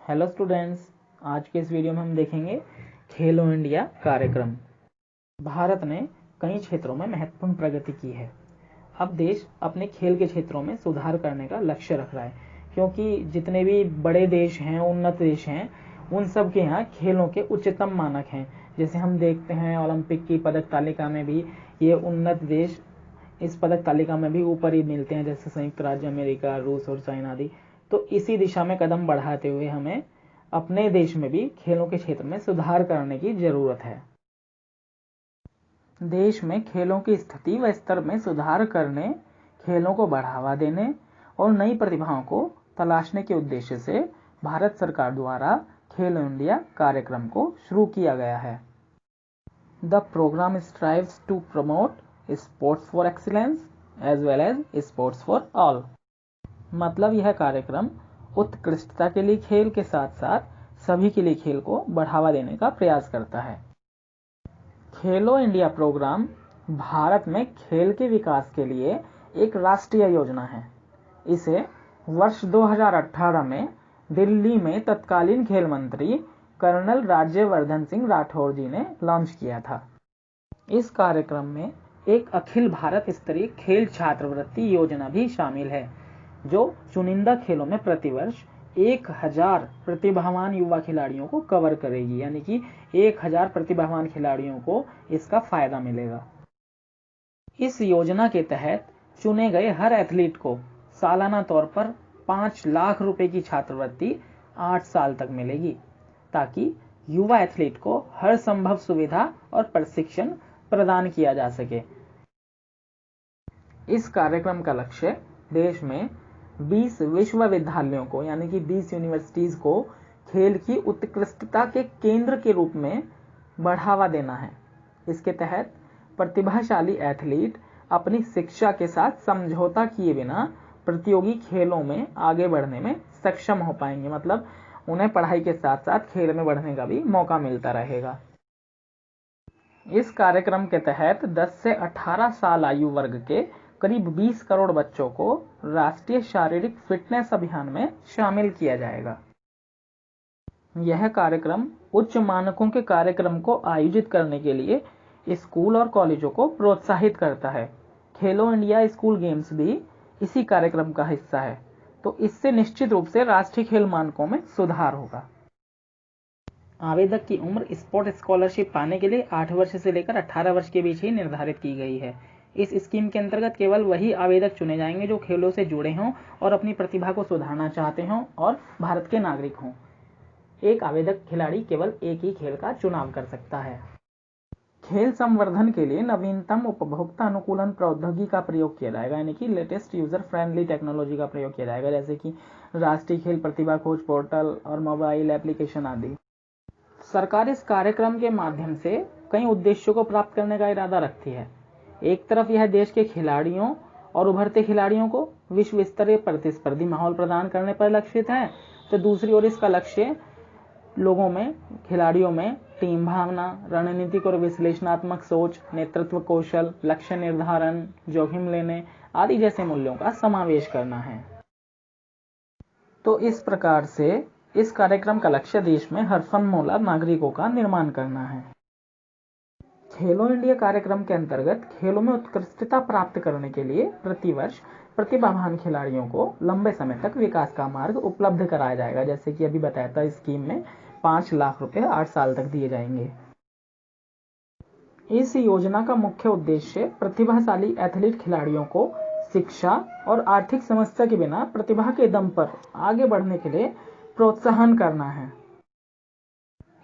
Hello students, आज के इस वीडियो में हम देखेंगे खेलो इंडिया कार्यक्रम। भारत ने कई क्षेत्रों में महत्वपूर्ण प्रगति की है। अब देश अपने खेल के क्षेत्रों में सुधार करने का लक्ष्य रख रहा है, क्योंकि जितने भी बड़े देश हैं, उन्नत देश हैं, उन सब के यहाँ खेलों के उच्चतम मानक हैं। जैसे हम देखते हैं ओलंपिक की पदक तालिका में भी ये उन्नत देश इस पदक तालिका में भी ऊपर ही मिलते हैं, जैसे संयुक्त राज्य अमेरिका, रूस और चाइना आदि। तो इसी दिशा में कदम बढ़ाते हुए हमें अपने देश में भी खेलों के क्षेत्र में सुधार करने की जरूरत है। देश में खेलों की स्थिति व स्तर में सुधार करने, खेलों को बढ़ावा देने और नई प्रतिभाओं को तलाशने के उद्देश्य से भारत सरकार द्वारा खेलो इंडिया कार्यक्रम को शुरू किया गया है। The programme strives to promote sports for excellence as well as sports for all. मतलब यह कार्यक्रम उत्कृष्टता के लिए खेल के साथ साथ सभी के लिए खेल को बढ़ावा देने का प्रयास करता है। खेलो इंडिया प्रोग्राम भारत में खेल के विकास के लिए एक राष्ट्रीय योजना है। इसे वर्ष 2018 में दिल्ली में तत्कालीन खेल मंत्री कर्नल राज्यवर्धन सिंह राठौर जी ने लॉन्च किया था। इस कार्यक्रम में एक अखिल भारत स्तरीय खेल छात्रवृत्ति योजना भी शामिल है, जो चुनिंदा खेलों में प्रतिवर्ष 1000 प्रतिभावान युवा खिलाड़ियों को कवर करेगी। यानी कि 1000 प्रतिभावान खिलाड़ियों को इसका फायदा मिलेगा। इस योजना के तहत चुने गए हर एथलीट को सालाना तौर पर 5 लाख रुपए की छात्रवृत्ति 8 साल तक मिलेगी, ताकि युवा एथलीट को हर संभव सुविधा और प्रशिक्षण प्रदान किया जा सके। इस कार्यक्रम का लक्ष्य देश में 20 विश्वविद्यालयों को, यानी कि 20 यूनिवर्सिटीज को खेल की उत्कृष्टता के केंद्र के रूप में बढ़ावा देना है। इसके तहत प्रतिभाशाली एथलीट अपनी शिक्षा के साथ समझौता किए बिना प्रतियोगी खेलों में आगे बढ़ने में सक्षम हो पाएंगे। मतलब उन्हें पढ़ाई के साथ साथ खेल में बढ़ने का भी मौका मिलता रहेगा। इस कार्यक्रम के तहत 10 से 18 साल आयु वर्ग के करीब 20 करोड़ बच्चों को राष्ट्रीय शारीरिक फिटनेस अभियान में शामिल किया जाएगा। यह कार्यक्रम उच्च मानकों के कार्यक्रम को आयोजित करने के लिए स्कूल और कॉलेजों को प्रोत्साहित करता है। खेलो इंडिया स्कूल गेम्स भी इसी कार्यक्रम का हिस्सा है, तो इससे निश्चित रूप से राष्ट्रीय खेल मानकों में सुधार होगा। आवेदक की उम्र स्पोर्ट स्कॉलरशिप पाने के लिए 8 वर्ष से लेकर 18 वर्ष के बीच ही निर्धारित की गई है। इस स्कीम के अंतर्गत केवल वही आवेदक चुने जाएंगे जो खेलों से जुड़े हों और अपनी प्रतिभा को सुधारना चाहते हों और भारत के नागरिक हों। एक आवेदक खिलाड़ी केवल एक ही खेल का चुनाव कर सकता है। खेल संवर्धन के लिए नवीनतम उपभोक्ता अनुकूलन प्रौद्योगिकी का प्रयोग किया जाएगा, यानी कि लेटेस्ट यूजर फ्रेंडली टेक्नोलॉजी का प्रयोग किया जाएगा, जैसे कि राष्ट्रीय खेल प्रतिभा खोज पोर्टल और मोबाइल एप्लीकेशन आदि। सरकार इस कार्यक्रम के माध्यम से कई उद्देश्यों को प्राप्त करने का इरादा रखती है। एक तरफ यह देश के खिलाड़ियों और उभरते खिलाड़ियों को विश्व स्तरीय प्रतिस्पर्धी माहौल प्रदान करने पर लक्षित है, तो दूसरी ओर इसका लक्ष्य लोगों में, खिलाड़ियों में टीम भावना, रणनीतिक और विश्लेषणात्मक सोच, नेतृत्व कौशल, लक्ष्य निर्धारण, जोखिम लेने आदि जैसे मूल्यों का समावेश करना है। तो इस प्रकार से इस कार्यक्रम का लक्ष्य देश में हरफनमौला नागरिकों का निर्माण करना है। खेलो इंडिया कार्यक्रम के अंतर्गत खेलों में उत्कृष्टता प्राप्त करने के लिए प्रतिवर्ष प्रतिभावान खिलाड़ियों को लंबे समय तक विकास का मार्ग उपलब्ध कराया जाएगा। जैसे कि अभी बताया था, स्कीम में 5 लाख रुपए 8 साल तक दिए जाएंगे। इस योजना का मुख्य उद्देश्य प्रतिभाशाली एथलीट खिलाड़ियों को शिक्षा और आर्थिक समस्या के बिना प्रतिभा के दम पर आगे बढ़ने के लिए प्रोत्साहन करना है।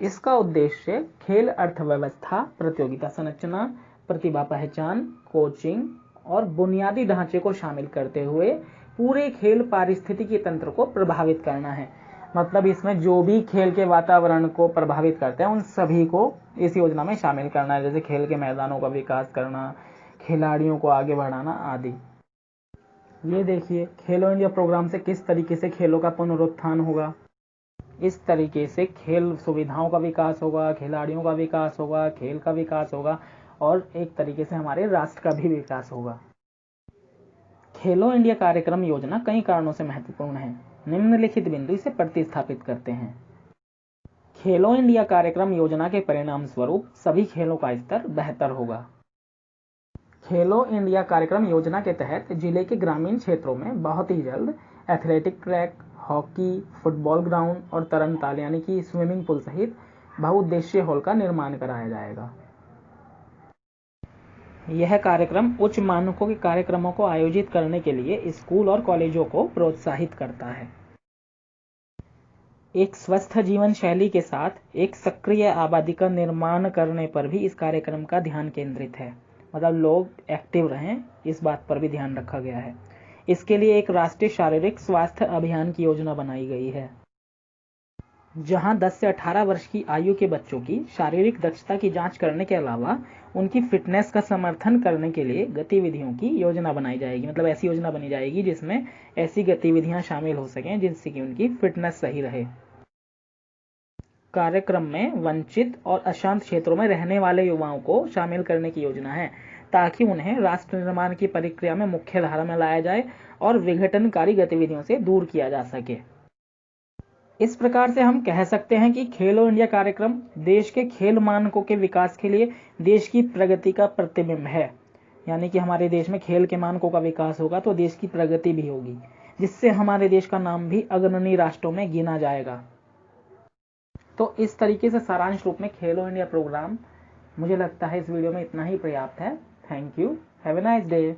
इसका उद्देश्य खेल अर्थव्यवस्था, प्रतियोगिता संरचना, प्रतिभा पहचान, कोचिंग और बुनियादी ढांचे को शामिल करते हुए पूरे खेल पारिस्थितिकी तंत्र को प्रभावित करना है। मतलब इसमें जो भी खेल के वातावरण को प्रभावित करते हैं उन सभी को इस योजना में शामिल करना है, जैसे खेल के मैदानों का विकास करना, खिलाड़ियों को आगे बढ़ाना आदि। ये देखिए खेलो इंडिया प्रोग्राम से किस तरीके से खेलों का पुनरुत्थान होगा। इस तरीके से खेल सुविधाओं का विकास होगा, खिलाड़ियों का विकास होगा, खेल का विकास होगा और एक तरीके से हमारे राष्ट्र का भी विकास होगा। खेलो इंडिया कार्यक्रम योजना कई कारणों से महत्वपूर्ण है। निम्नलिखित बिंदु इसे प्रतिस्थापित करते हैं। खेलो इंडिया कार्यक्रम योजना के परिणाम स्वरूप सभी खेलों का स्तर बेहतर होगा। खेलो इंडिया कार्यक्रम योजना के तहत जिले के ग्रामीण क्षेत्रों में बहुत ही जल्द athletic track, hockey, football ground और तरनताल यानी कि स्विमिंग पूल सहित बहुउद्देशीय हॉल का निर्माण कराया जाएगा। यह कार्यक्रम उच्च मानकों के कार्यक्रमों को आयोजित करने के लिए स्कूल और कॉलेजों को प्रोत्साहित करता है। एक स्वस्थ जीवन शैली के साथ एक सक्रिय आबादी का निर्माण करने पर भी इस कार्यक्रम का ध्यान केंद्रित है। मतलब लोग एक्टिव रहें, इस बात पर भी ध्यान रखा गया है। इसके लिए एक राष्ट्रीय शारीरिक स्वास्थ्य अभियान की योजना बनाई गई है, जहां 10 से 18 वर्ष की आयु के बच्चों की शारीरिक दक्षता की जांच करने के अलावा उनकी फिटनेस का समर्थन करने के लिए गतिविधियों की योजना बनाई जाएगी। मतलब ऐसी योजना बनी जाएगी जिसमें ऐसी गतिविधियां शामिल हो सकें जिनसे कि उनकी फिटनेस सही रहे। कार्यक्रम में वंचित और अशांत क्षेत्रों में रहने वाले युवाओं को शामिल करने की योजना है, ताकि उन्हें राष्ट्र निर्माण की प्रक्रिया में मुख्य धारा में लाया जाए और विघटनकारी गतिविधियों से दूर किया जा सके। इस प्रकार से हम कह सकते हैं कि खेलो इंडिया कार्यक्रम देश के खेल मानकों के विकास के लिए देश की प्रगति का प्रतिबिंब है। यानी कि हमारे देश में खेल के मानकों का विकास होगा तो देश की प्रगति भी होगी, जिससे हमारे देश का नाम भी अग्रणी राष्ट्रों में गिना जाएगा। तो इस तरीके से सारांश रूप में खेलो इंडिया प्रोग्राम मुझे लगता है इस वीडियो में इतना ही पर्याप्त है। Thank you, have a nice day.